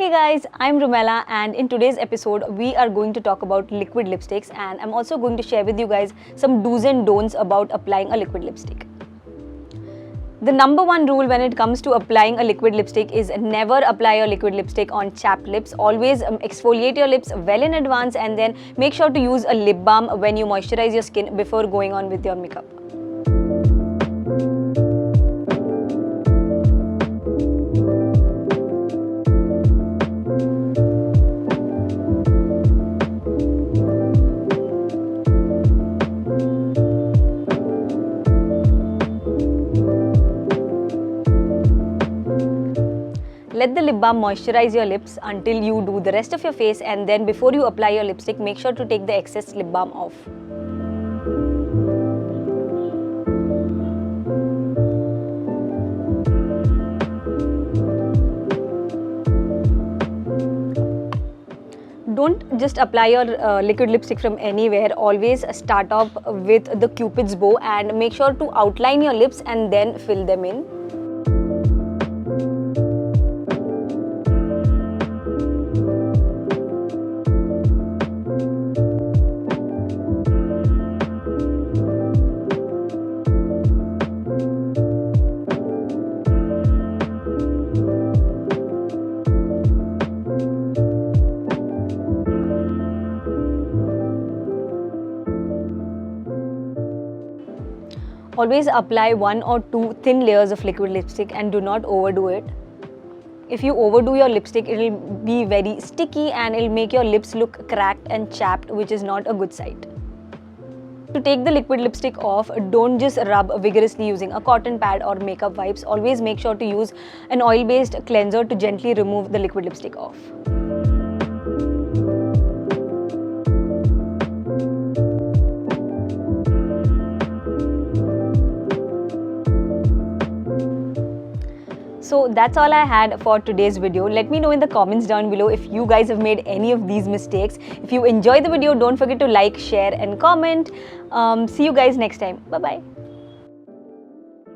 Hey guys, I'm Rumela, and in today's episode we are going to talk about liquid lipsticks, and I'm also going to share with you guys some do's and don'ts about applying a liquid lipstick. The number one rule when it comes to applying a liquid lipstick is never apply your liquid lipstick on chapped lips. Always exfoliate your lips well in advance, and then make sure to use a lip balm when you moisturize your skin before going on with your makeup. Let the lip balm moisturize your lips until you do the rest of your face, and then before you apply your lipstick, make sure to take the excess lip balm off. Don't just apply your liquid lipstick from anywhere. Always start off with the Cupid's bow and make sure to outline your lips and then fill them in. Always apply 1 or 2 thin layers of liquid lipstick and do not overdo it. If you overdo your lipstick, it will be very sticky and it will make your lips look cracked and chapped, which is not a good sight. To take the liquid lipstick off, don't just rub vigorously using a cotton pad or makeup wipes. Always make sure to use an oil-based cleanser to gently remove the liquid lipstick off. So that's all I had for today's video. Let me know in the comments down below if you guys have made any of these mistakes. If you enjoyed the video, don't forget to like, share and comment. See you guys next time. Bye-bye.